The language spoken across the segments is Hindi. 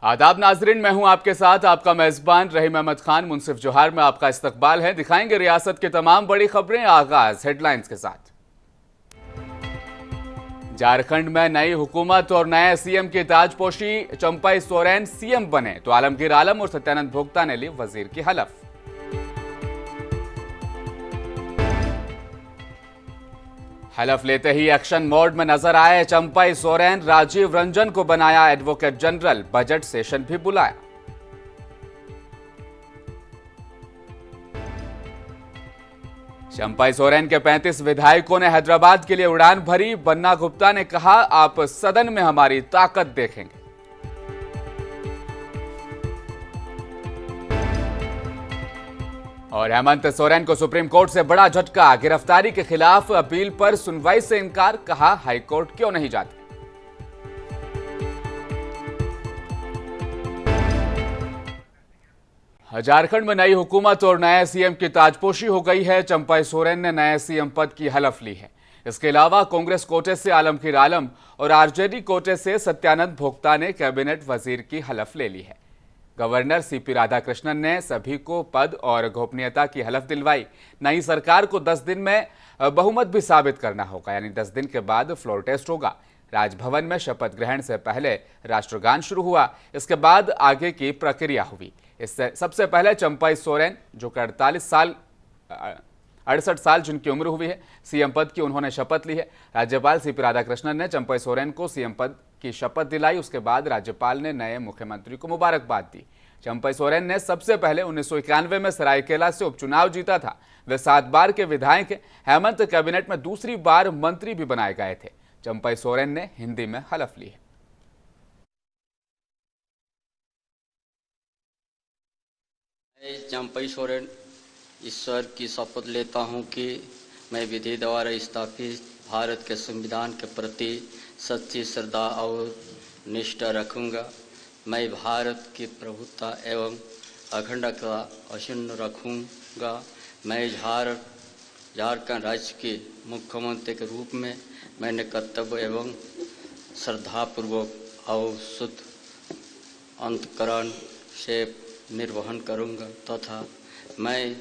आदाब नाजरीन, मैं हूं आपके साथ आपका मेजबान रहीम अहमद खान। मुनसिफ जोहार में आपका इस्तकबाल है। दिखाएंगे रियासत की तमाम बड़ी खबरें। आगाज हेडलाइंस के साथ। झारखंड में नई हुकूमत और नए सीएम की ताजपोशी। चंपाई सोरेन सीएम बने तो आलमगीर आलम और सत्यानंद भोक्ता ने ली वजीर की हलफ। हलफ लेते ही एक्शन मोड में नजर आए चंपाई सोरेन। राजीव रंजन को बनाया एडवोकेट जनरल। बजट सेशन भी बुलाया। चंपाई सोरेन के 35 विधायकों ने हैदराबाद के लिए उड़ान भरी। बन्ना गुप्ता ने कहा, आप सदन में हमारी ताकत देखेंगे। और हेमंत सोरेन को सुप्रीम कोर्ट से बड़ा झटका। गिरफ्तारी के खिलाफ अपील पर सुनवाई से इनकार। कहा, हाईकोर्ट क्यों नहीं जाते। झारखंड में नई हुकूमत और नए सीएम की ताजपोशी हो गई है। चंपाई सोरेन ने नए सीएम पद की हलफ ली है। इसके अलावा कांग्रेस कोटे से आलमगीर आलम और आरजेडी कोटे से सत्यानंद भोक्ता ने कैबिनेट वजीर की हलफ ले ली है। गवर्नर सीपी राधाकृष्णन ने सभी को पद और गोपनीयता की हलफ दिलवाई। नई सरकार को 10 दिन में बहुमत भी साबित करना होगा, यानी 10 दिन के बाद फ्लोर टेस्ट होगा। राजभवन में शपथ ग्रहण से पहले राष्ट्रगान शुरू हुआ। इसके बाद आगे की प्रक्रिया हुई। इससे सबसे पहले चंपाई सोरेन, जो कि 68 साल जिनकी उम्र हुई है, सीएम पद की उन्होंने शपथ ली है। राज्यपाल सीपी राधाकृष्णन ने चंपाई सोरेन को सीएम पद की शपथ दिलाई। उसके बाद राज्यपाल ने नए मुख्यमंत्री को मुबारकबाद दी। चंपाई सोरेन ने सबसे पहले 1991 में सरायकेला से उपचुनाव जीता था। वे 7 बार के विधायक हैं। हेमंत कैबिनेट में दूसरी बार मंत्री भी बनाए गए थे। चंपाई सोरेन ने हिंदी में हलफ ली है। चंपाई सोरेन ईश्वर की शपथ लेता हूं कि मैं विधि द्वारा स्थापित भारत के संविधान के प्रति सच्ची श्रद्धा और निष्ठा रखूंगा। मैं भारत की प्रभुता एवं अखंडता अक्षुण्ण रखूंगा। मैं झारखंड राज्य के मुख्यमंत्री के रूप में मैंने कर्तव्य एवं श्रद्धापूर्वक और शुद्ध अंतकरण से निर्वहन करूंगा तथा मैं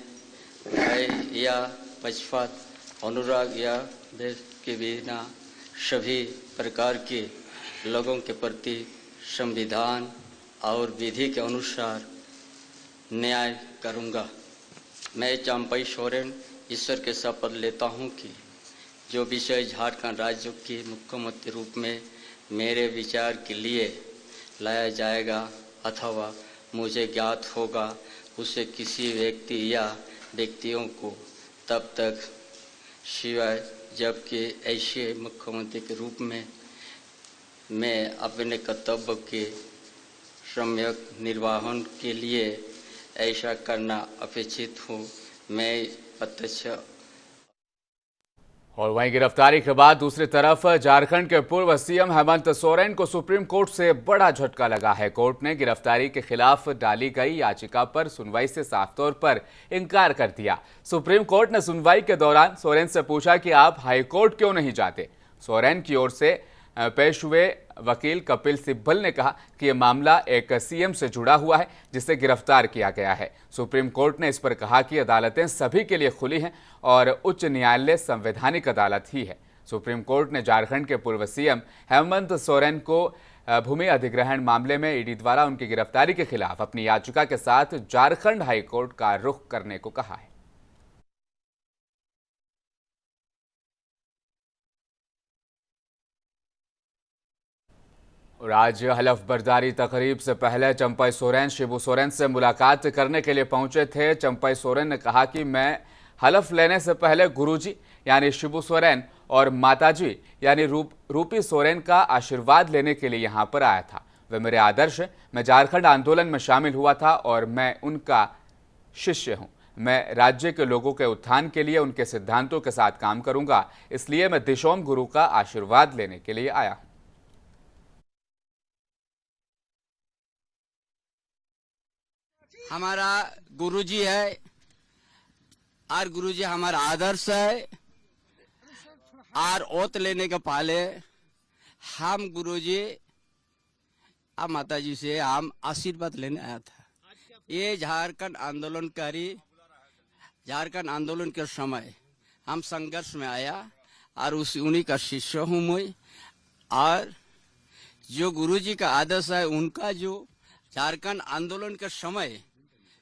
भय या पक्षपात, अनुराग या भेद के बिना सभी प्रकार के लोगों के प्रति संविधान और विधि के अनुसार न्याय करूंगा। मैं चंपाई सोरेन ईश्वर के शपथ लेता हूं कि जो विषय झारखंड राज्य के मुख्यमंत्री रूप में मेरे विचार के लिए लाया जाएगा अथवा मुझे ज्ञात होगा, उसे किसी व्यक्ति या व्यक्तियों को तब तक सिवाय जबकि ऐसे मुख्यमंत्री के रूप में मैं अपने कर्तव्य के सम्यक निर्वहन के लिए ऐसा करना अपेक्षित हूँ। मैं प्रत्यक्ष। और वहीं गिरफ्तारी के बाद दूसरी तरफ झारखंड के पूर्व सीएम हेमंत सोरेन को सुप्रीम कोर्ट से बड़ा झटका लगा है। कोर्ट ने गिरफ्तारी के खिलाफ डाली गई याचिका पर सुनवाई से साफ तौर पर इनकार कर दिया। सुप्रीम कोर्ट ने सुनवाई के दौरान सोरेन से पूछा कि आप हाईकोर्ट क्यों नहीं जाते। सोरेन की ओर से पेश हुए वकील कपिल सिब्बल ने कहा कि यह मामला एक सीएम से जुड़ा हुआ है जिसे गिरफ्तार किया गया है। सुप्रीम कोर्ट ने इस पर कहा कि अदालतें सभी के लिए खुली हैं और उच्च न्यायालय संवैधानिक अदालत ही है। सुप्रीम कोर्ट ने झारखंड के पूर्व सीएम हेमंत सोरेन को भूमि अधिग्रहण मामले में ईडी द्वारा उनकी गिरफ्तारी के खिलाफ अपनी याचिका के साथ झारखंड हाईकोर्ट का रुख करने को कहा है। और आज हलफ बर्दारी तकरीब से पहले चंपाई सोरेन शिबू सोरेन से मुलाकात करने के लिए पहुंचे थे। चंपाई सोरेन ने कहा कि मैं हलफ लेने से पहले गुरुजी यानी शिबू सोरेन और माताजी यानी रूपी सोरेन का आशीर्वाद लेने के लिए यहां पर आया था। वे मेरे आदर्श हैं। मैं झारखंड आंदोलन में शामिल हुआ था और मैं उनका शिष्य हूं। मैं राज्य के लोगों के उत्थान के लिए उनके सिद्धांतों के साथ काम करूंगा, इसलिए मैं दिशोम गुरु का आशीर्वाद लेने के लिए आया हूं। हमारा गुरुजी है और गुरुजी हमारा आदर्श है और ओत लेने के पहले हम गुरुजी आप माता जी से हम आशीर्वाद लेने आया था। ये झारखंड आंदोलन के समय हम संघर्ष में आया और उन्हीं का शिष्य हूँ मैं। और जो गुरुजी का आदर्श है, उनका जो झारखंड आंदोलन के समय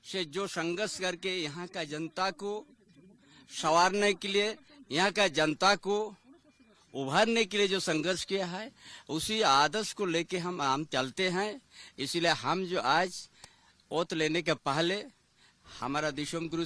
से जो संघर्ष करके यहाँ का जनता को संवारने के लिए, यहाँ का जनता को उभारने के लिए जो संघर्ष किया है, उसी आदर्श को लेके हम चलते हैं। इसीलिए हम जो आज ओथ लेने के पहले हमारा दिशोम गुरु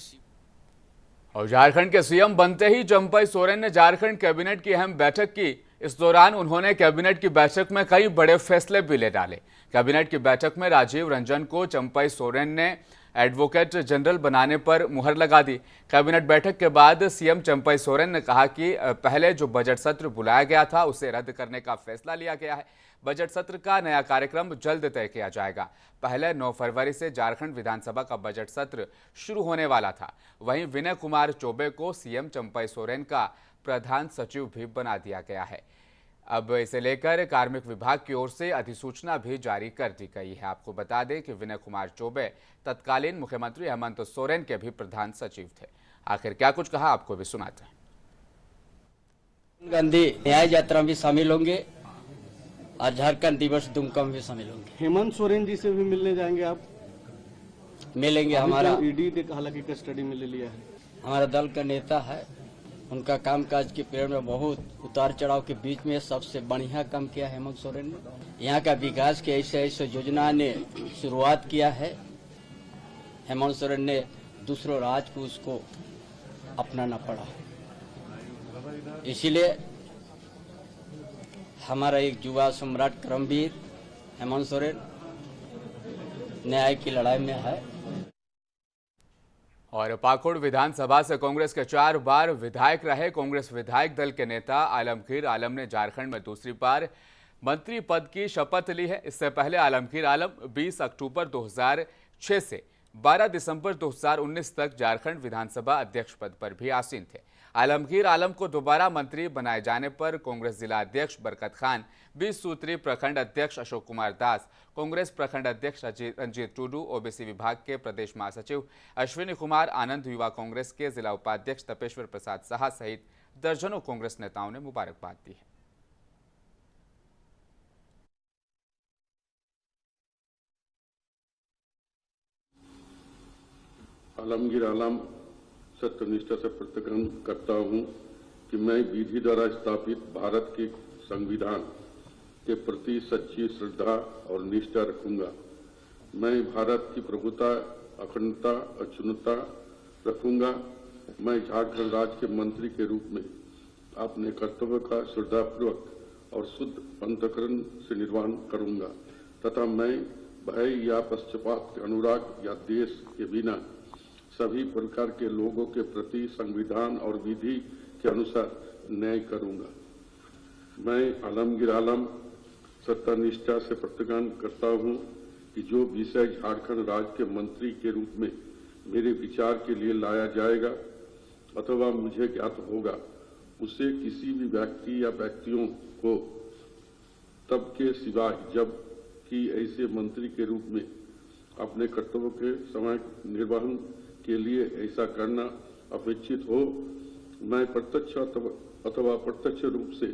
और झारखंड के सीएम बनते ही चंपई सोरेन ने झारखंड कैबिनेट की अहम बैठक की। इस दौरान उन्होंने कैबिनेट की बैठक में कई बड़े फैसले भी ले डाले। कैबिनेट की बैठक में राजीव रंजन को चंपई सोरेन ने एडवोकेट जनरल बनाने पर मुहर लगा दी। कैबिनेट बैठक के बाद सीएम चंपई सोरेन ने कहा कि पहले जो बजट सत्र बुलाया गया था उसे रद्द करने का फैसला लिया गया है। बजट सत्र का नया कार्यक्रम जल्द तय किया जाएगा। पहले 9 फरवरी से झारखंड विधानसभा का बजट सत्र शुरू होने वाला था। वहीं विनय कुमार चौबे को सीएम चंपई सोरेन का प्रधान सचिव भी बना दिया गया है। अब इसे लेकर कार्मिक विभाग की ओर से अधिसूचना भी जारी कर दी गई है। आपको बता दें कि विनय कुमार चौबे तत्कालीन मुख्यमंत्री हेमंत सोरेन के भी प्रधान सचिव थे। आखिर क्या कुछ कहा, आपको भी सुनाते हैं। गांधी न्याय यात्रा में शामिल होंगे और झारखंड दिवस दुमका में भी शामिल होंगे। हेमंत सोरेन जी से भी मिलने जाएंगे आप? मिलेंगे। हमारा ईडी ने हालांकि कस्टडी में ले लिया है। हमारा दल का नेता है, उनका कामकाज के पीरियड में बहुत उतार चढ़ाव के बीच में सबसे बढ़िया काम किया हेमंत सोरेन ने। यहाँ का विकास के ऐसे योजना ने शुरुआत किया है। हेमंत सोरेन ने दूसरों राज्य को उसको अपनाना पड़ा। इसीलिए हमारा एक युवा सम्राट कर्मवीर हेमंत सोरेन न्याय की लड़ाई में है। और पाकुड़ विधानसभा से कांग्रेस के 4 बार विधायक रहे कांग्रेस विधायक दल के नेता आलमगीर आलम ने झारखंड में दूसरी बार मंत्री पद की शपथ ली है। इससे पहले आलमगीर आलम 20 अक्टूबर 2006 से 12 दिसंबर 2019 तक झारखंड विधानसभा अध्यक्ष पद पर भी आसीन थे। आलमगीर आलम को दोबारा मंत्री बनाए जाने पर कांग्रेस जिला अध्यक्ष बरकत खान, 20 सूत्री प्रखंड अध्यक्ष अशोक कुमार दास, कांग्रेस प्रखंड अध्यक्ष रंजीत टूडू, ओबीसी विभाग के प्रदेश महासचिव अश्विनी कुमार आनंद, युवा कांग्रेस के जिला उपाध्यक्ष तपेश्वर प्रसाद साहा सहित दर्जनों कांग्रेस नेताओं ने मुबारकबाद दी है। आलमगीर आलम सत्यनिष्ठा से प्रतिज्ञा करता हूं कि मैं विधि द्वारा स्थापित भारत के संविधान के प्रति सच्ची श्रद्धा और निष्ठा रखूंगा। मैं भारत की प्रभुता, अखंडता, अक्षुण्णता रखूंगा। मैं झारखंड राज्य के मंत्री के रूप में अपने कर्तव्य का श्रद्धापूर्वक और शुद्ध अंतःकरण से निर्वहन करूंगा तथा मैं भय या पक्षपात के अनुराग या देश के बिना सभी प्रकार के लोगों के प्रति संविधान और विधि के अनुसार न्याय करूंगा। मैं आलमगीर आलम सत्यनिष्ठा से प्रतिज्ञा करता हूं कि जो विषय झारखंड राज्य के मंत्री के रूप में मेरे विचार के लिए लाया जाएगा अथवा मुझे ज्ञात होगा, उसे किसी भी व्यक्ति या व्यक्तियों को तब के सिवाय जब कि ऐसे मंत्री के रूप में अपने कर्तव्य के समय निर्वहन के लिए ऐसा करना अपेक्षित हो, मैं प्रत्यक्ष अथवा अप्रत्यक्ष रूप से।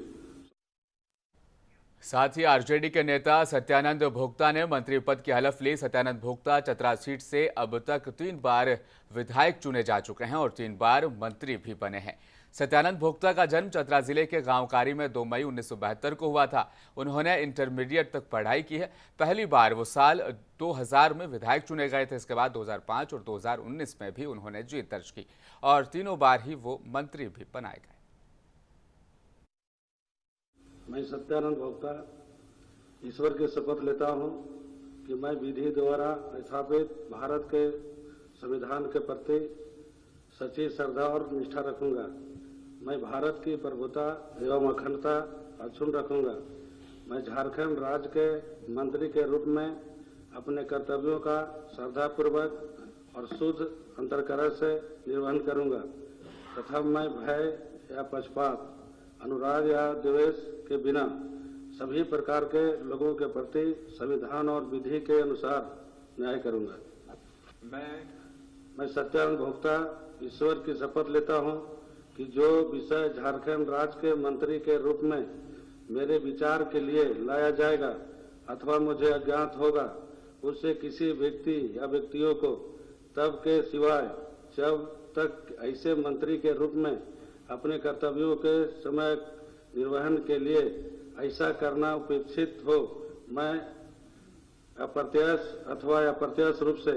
साथ ही आरजेडी के नेता सत्यानंद भोक्ता ने मंत्री पद की हलफ ली। सत्यानंद भोक्ता चतरा सीट से अब तक 3 बार विधायक चुने जा चुके हैं और 3 बार मंत्री भी बने हैं। सत्यानंद भोक्ता का जन्म चतरा जिले के गांव कारी में 2 मई 1972 को हुआ था। उन्होंने इंटरमीडिएट तक पढ़ाई की है। पहली बार वो साल 2000 में विधायक चुने गए थे। इसके बाद 2005 और 2019 में भी उन्होंने जीत दर्ज की और तीनों बार ही वो मंत्री भी बनाए गए। मैं सत्यानंद भोक्ता ईश्वर की शपथ लेता हूं कि मैं विधि द्वारा स्थापित भारत के संविधान के प्रति सच्ची श्रद्धा और निष्ठा रखूंगा। मैं भारत की प्रभुता एवं अखंडता अक्षुण्ण रखूंगा। मैं झारखंड राज्य के मंत्री के रूप में अपने कर्तव्यों का श्रद्धापूर्वक और शुद्ध अंतःकरण से निर्वहन करूंगा तथा मैं भय या पक्षपात, अनुराग या द्वेष के बिना सभी प्रकार के लोगों के प्रति संविधान और विधि के अनुसार न्याय करूंगा। मैं सत्यानंद भोक्ता ईश्वर की शपथ लेता हूं कि जो विषय झारखंड राज्य के मंत्री के रूप में मेरे विचार के लिए लाया जाएगा अथवा मुझे अज्ञात होगा, उससे किसी व्यक्ति या व्यक्तियों को तब के सिवाय जब तक ऐसे मंत्री के रूप में अपने कर्तव्यों के समय निर्वहन के लिए ऐसा करना अपेक्षित हो, मैं अप्रत्यक्ष अथवा अप्रत्यक्ष रूप से।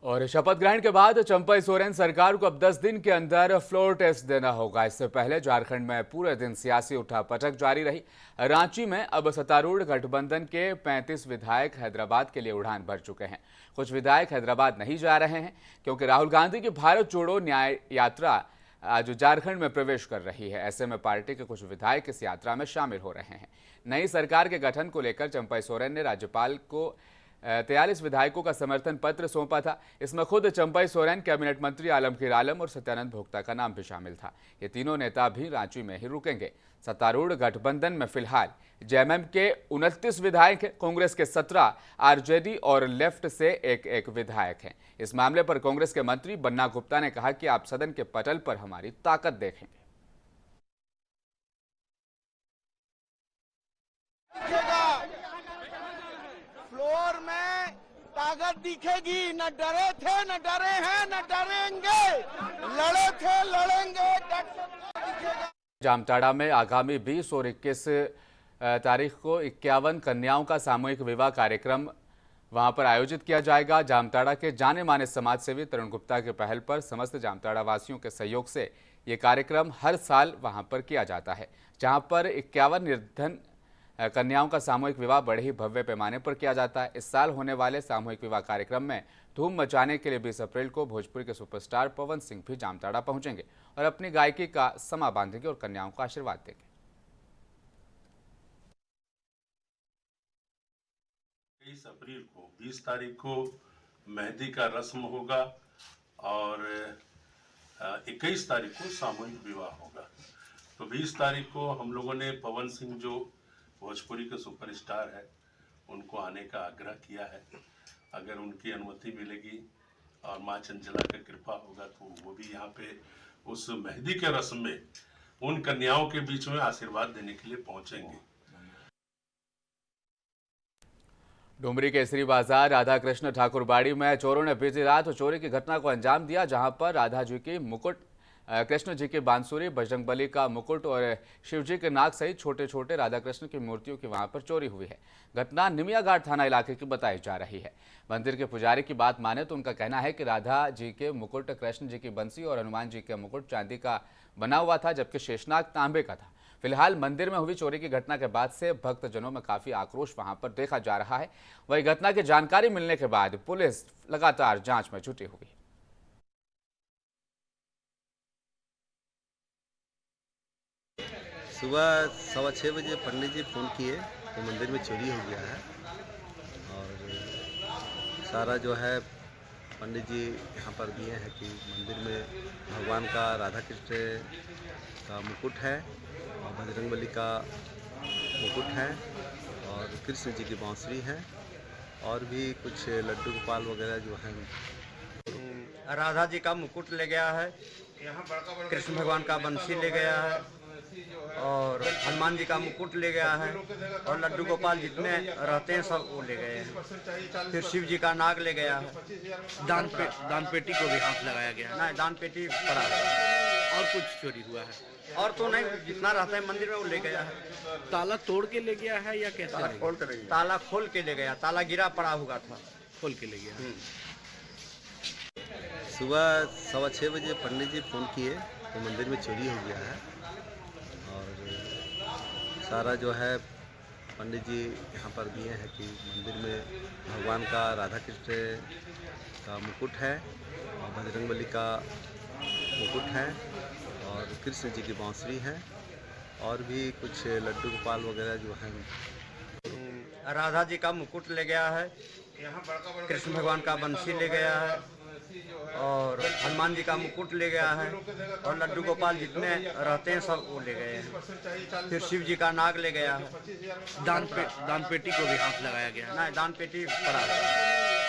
और शपथ ग्रहण के बाद चंपई सोरेन सरकार को अब 10 दिन के अंदर फ्लोर टेस्ट देना होगा। इससे पहले झारखंड में पूरे दिन सियासी उठापटक जारी रही। रांची में अब सत्तारूढ़ गठबंधन के 35 विधायक हैदराबाद के लिए उड़ान भर चुके हैं। कुछ विधायक हैदराबाद नहीं जा रहे हैं क्योंकि राहुल गांधी की भारत जोड़ो न्याय यात्रा आज झारखंड में प्रवेश कर रही है। ऐसे में पार्टी के कुछ विधायक इस यात्रा में शामिल हो रहे हैं। नई सरकार के गठन को लेकर चंपई सोरेन ने राज्यपाल को 43 विधायकों का समर्थन पत्र सौंपा था। इसमें खुद चंपई सोरेन, कैबिनेट मंत्री आलमगीर आलम और सत्यानंद भोक्ता का नाम भी शामिल था। ये तीनों नेता भी रांची में ही रुकेंगे। सत्तारूढ़ गठबंधन में फिलहाल जेएमएम के 29 विधायक हैं, कांग्रेस के 17, आरजेडी और लेफ्ट से एक विधायक हैं। इस मामले पर कांग्रेस के मंत्री बन्ना गुप्ता ने कहा कि आप सदन के पटल पर हमारी ताकत देखेंगे। फ्लोर में ताकत दिखेगी। न डरे थे, न डरे हैं, न डरेंगे। लड़े थे, लड़ेंगे। जामताड़ा में आगामी 20 और 21 तारीख को 51 कन्याओं का सामूहिक विवाह कार्यक्रम वहां पर आयोजित किया जाएगा। जामताड़ा के जाने माने समाज सेवी तरुण गुप्ता के पहल पर समस्त जामताड़ा वासियों के सहयोग से ये कार्यक्रम हर साल वहां पर किया जाता है, जहां पर 51 निर्धन कन्याओं का सामूहिक विवाह बड़े ही भव्य पैमाने पर किया जाता है। इस साल होने वाले सामूहिक विवाह कार्यक्रम में धूम मचाने के लिए 20 अप्रैल को भोजपुरी के सुपरस्टार पवन सिंह भी जामताड़ा पहुंचेंगे और अपनी गायकी का समा बांधेंगे और कन्याओं को आशीर्वाद देंगे। 23 अप्रैल को 20 तारीख को मेहंदी का रस्म होगा और 21 तारीख को सामूहिक विवाह होगा। तो 20 तारीख को हम लोगों ने पवन सिंह जो भोजपुरी के सुपरस्टार है उनको आने का आग्रह किया है। अगर उनकी अनुमति मिलेगी और माँ चंचला का कृपा होगा तो वो भी यहाँ पे उस मेहंदी के रस्म में उन कन्याओं के बीच में आशीर्वाद देने के लिए पहुंचेंगे। डुमरी के श्री बाजार राधा कृष्ण ठाकुर बाड़ी में चोरों ने बीती रात चोरी की घटना को अंजाम दिया, जहां पर राधा जी की मुकुट, कृष्ण जी की बांसुरी, बजरंगबली का मुकुट और शिव जी के नाग सहित छोटे छोटे राधा कृष्ण की मूर्तियों की वहां पर चोरी हुई है। घटना निमियाघाट थाना इलाके की बताई जा रही है। मंदिर के पुजारी की बात माने तो उनका कहना है कि राधा जी के मुकुट, कृष्ण जी की बंसी और हनुमान जी के मुकुट चांदी का बना हुआ था, जबकि शेषनाग तांबे का था। फिलहाल मंदिर में हुई चोरी की घटना के बाद से भक्तजनों में काफी आक्रोश वहां पर देखा जा रहा है। वही घटना की जानकारी मिलने के बाद पुलिस लगातार जांच में जुटी हुई है। सुबह 6:15 बजे पंडित जी फ़ोन किए तो मंदिर में चोरी हो गया है और सारा जो है पंडित जी यहाँ पर दिए हैं कि मंदिर में भगवान का राधा कृष्ण का मुकुट है और बजरंगबली का मुकुट है और कृष्ण जी की बांसुरी है और भी कुछ लड्डू गोपाल वगैरह जो हैं। राधा जी का मुकुट ले गया है, कृष्ण भगवान का बंसी ले गया है और हनुमान जी का मुकुट ले गया है और लड्डू गोपाल जितने रहते हैं सब वो ले गए हैं। फिर शिव जी का नाग ले गया है। दान पेटी को भी हाथ लगाया गया है। नहीं, दान पेटी पड़ा है। और कुछ चोरी हुआ है और तो नहीं, जितना रहता है मंदिर में वो ले गया है। ताला तोड़ के ले गया है या कैसे? ताला खोल के ले गया। ताला गिरा पड़ा हुआ था, खोल के ले गया। सुबह 6:15 बजे पंडित जी फ़ोन किए तो मंदिर में चोरी हो गया है और सारा जो है पंडित जी यहाँ पर दिए हैं कि मंदिर में भगवान का राधा कृष्ण का मुकुट है और बजरंगबली का मुकुट है और कृष्ण जी की बांसुरी है और भी कुछ लड्डू गोपाल वगैरह जो हैं। राधा जी का मुकुट ले गया है, कृष्ण भगवान का बंसी ले गया है और हनुमान जी का मुकुट ले गया है और लड्डू गोपाल जितने रहते हैं सब वो ले गए हैं। फिर शिव जी का नाग ले गया है। दान पेटी को भी हाथ लगाया गया है। नहीं, दान पेटी पड़ा है।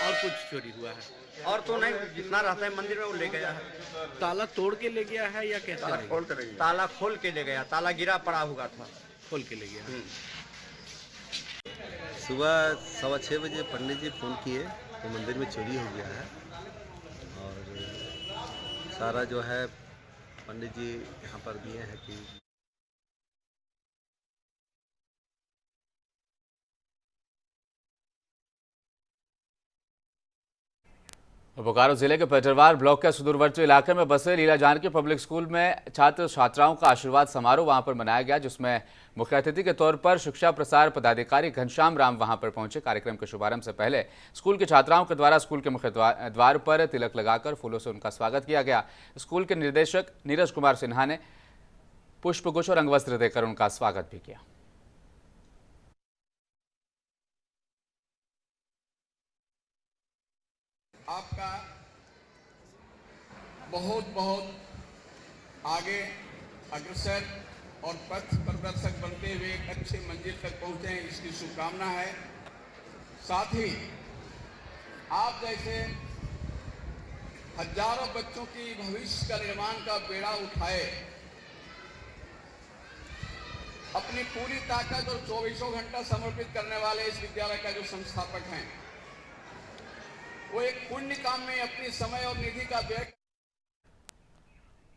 और कुछ चोरी हुआ है? और तो नहीं, जितना रहता है मंदिर में वो ले गया है। ताला तोड़ के ले गया है या कैसे? ताला खोल के ले गया। ताला गिरा पड़ा हुआ था, खोल के ले गया। सुबह 6:15 बजे पंडित जी फ़ोन किए तो मंदिर में चोरी हो गया है और सारा जो है पंडित जी यहाँ पर दिए हैं कि बोकारो जिले के पेटरवार ब्लॉक के सुदूरवर्ती इलाके में बसे लीला जानकी पब्लिक स्कूल में छात्र छात्राओं का आशीर्वाद समारोह वहां पर मनाया गया, जिसमें मुख्य अतिथि के तौर पर शिक्षा प्रसार पदाधिकारी घनश्याम राम वहां पर पहुंचे। कार्यक्रम के शुभारंभ से पहले स्कूल के छात्राओं के द्वारा स्कूल के मुख्य द्वार पर तिलक लगाकर फूलों से उनका स्वागत किया गया। स्कूल के निदेशक नीरज कुमार सिन्हा ने पुष्पगुच्छ और अंगवस्त्र देकर उनका स्वागत भी किया। आपका बहुत बहुत आगे अग्रसर और पथ प्रदर्शक बनते हुए एक अच्छे मंजिल तक पहुंचे, इसकी शुभकामना है। साथ ही आप जैसे हजारों बच्चों की भविष्य का निर्माण का बेड़ा उठाए, अपनी पूरी ताकत और 24 घंटा समर्पित करने वाले इस विद्यालय का जो संस्थापक हैं, वो एक पुण्य काम में अपनी समय और निधि का व्यय।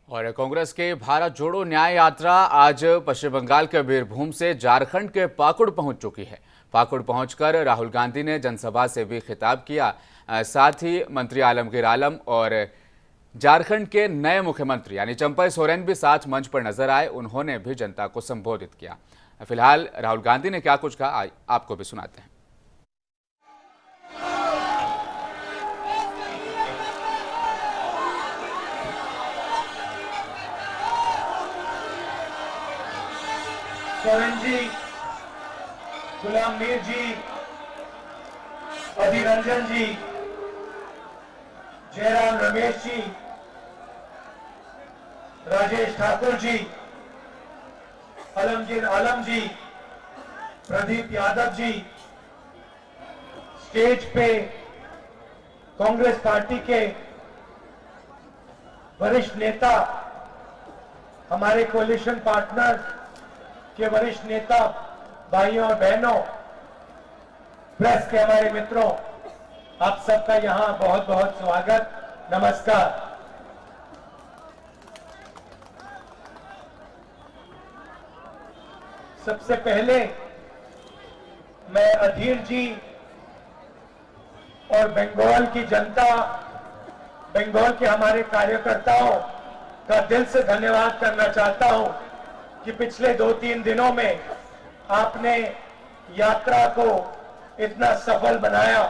और कांग्रेस के भारत जोड़ो न्याय यात्रा आज पश्चिम बंगाल के बीरभूम से झारखंड के पाकुड़ पहुंच चुकी है। पाकुड़ पहुंचकर राहुल गांधी ने जनसभा से भी खिताब किया। साथ ही मंत्री आलमगीर आलम और झारखंड के नए मुख्यमंत्री यानी चंपई सोरेन भी साथ मंच पर नजर आए। उन्होंने भी जनता को संबोधित किया। फिलहाल राहुल गांधी ने क्या कुछ कहा आपको भी सुनाते हैं। सोरेन जी, गुलाम मीर जी, अधीर रंजन जी, जयराम रमेश जी, राजेश ठाकुर जी, आलमगीर आलम जी, प्रदीप यादव जी, स्टेज पे कांग्रेस पार्टी के वरिष्ठ नेता, हमारे कोalition पार्टनर के वरिष्ठ नेता, भाइयों और बहनों, प्रेस के हमारे मित्रों, आप सबका यहां बहुत बहुत स्वागत, नमस्कार। सबसे पहले मैं अधीर जी और बंगाल की जनता, बंगाल के हमारे कार्यकर्ताओं का दिल से धन्यवाद करना चाहता हूं कि पिछले 2-3 दिनों में आपने यात्रा को इतना सफल बनाया,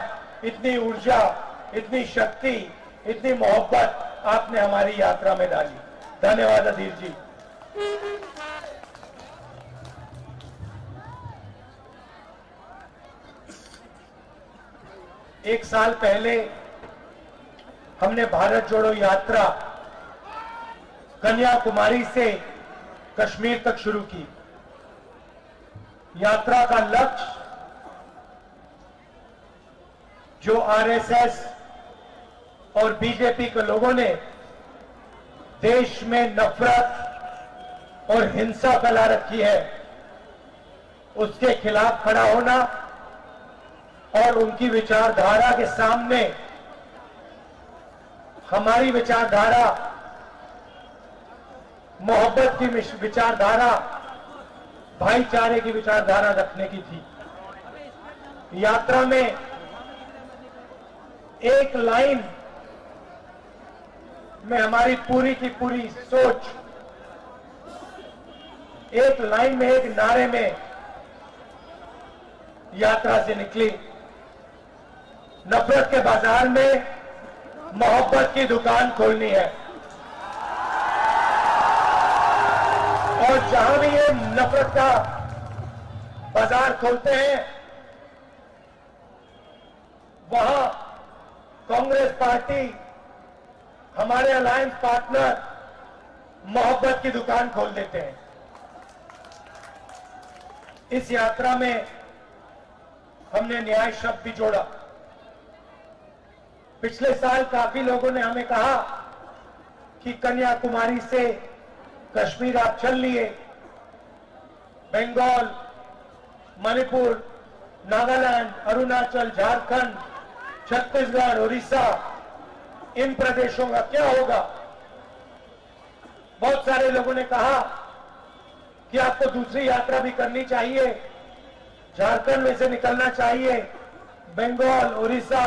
इतनी ऊर्जा, इतनी शक्ति, इतनी मोहब्बत आपने हमारी यात्रा में डाली। धन्यवाद अधीर जी। एक साल पहले हमने भारत जोड़ो यात्रा कन्याकुमारी से कश्मीर तक शुरू की। यात्रा का लक्ष्य जो आरएसएस और बीजेपी के लोगों ने देश में नफरत और हिंसा फैला रखी है, उसके खिलाफ खड़ा होना और उनकी विचारधारा के सामने हमारी विचारधारा, मोहब्बत की विचारधारा, भाईचारे की विचारधारा रखने की थी। यात्रा में एक लाइन में हमारी पूरी की पूरी सोच, एक लाइन में, एक नारे में यात्रा से निकली। नफरत के बाजार में मोहब्बत की दुकान खोलनी है और जहां भी ये नफरत का बाजार खोलते हैं वहां कांग्रेस पार्टी हमारे अलायंस पार्टनर मोहब्बत की दुकान खोल देते हैं। इस यात्रा में हमने न्याय शब्द भी जोड़ा। पिछले साल काफी लोगों ने हमें कहा कि कन्याकुमारी से कश्मीर आप चल लिए, बंगाल, मणिपुर, नागालैंड, अरुणाचल, झारखंड, छत्तीसगढ़, उड़ीसा, इन प्रदेशों का क्या होगा। बहुत सारे लोगों ने कहा कि आपको दूसरी यात्रा भी करनी चाहिए, झारखंड में से निकलना चाहिए, बंगाल, उड़ीसा,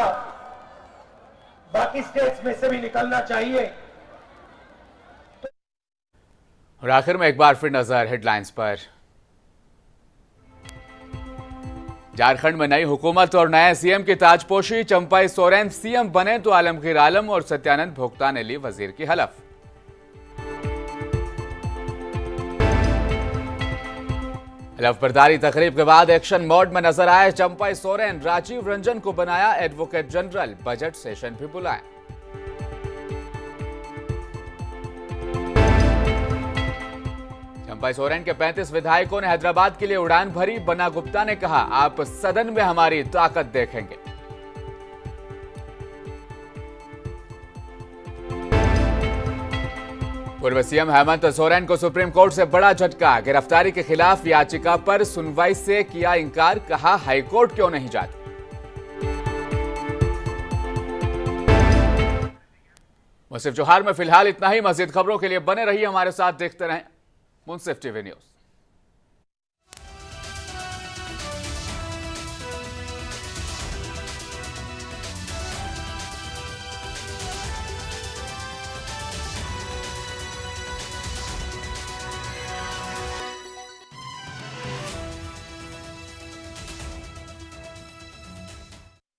बाकी स्टेट्स में से भी निकलना चाहिए। और आखिर में एक बार फिर नजर हेडलाइंस पर। झारखंड में नई हुकूमत और नए सीएम की ताजपोशी। चंपाई सोरेन सीएम बने तो आलमगीर आलम और सत्यानंद भोक्ता ने ली वजीर की हलफ। हलफबरदारी तकरीब के बाद एक्शन मोड में नजर आए चंपाई सोरेन। राजीव रंजन को बनाया एडवोकेट जनरल। बजट सेशन भी बुलाया। चंपाई सोरेन के 35 विधायकों ने हैदराबाद के लिए उड़ान भरी। बन्ना गुप्ता ने कहा, आप सदन में हमारी ताकत देखेंगे। पूर्व सीएम हेमंत सोरेन को सुप्रीम कोर्ट से बड़ा झटका। गिरफ्तारी के खिलाफ याचिका पर सुनवाई से किया इंकार। कहा, हाईकोर्ट क्यों नहीं जाती। मुंसिफ जोहार में फिलहाल इतना ही। मजीद खबरों के लिए बने रहिए हमारे साथ। देखते रहें मुंसिफ टीवी न्यूज।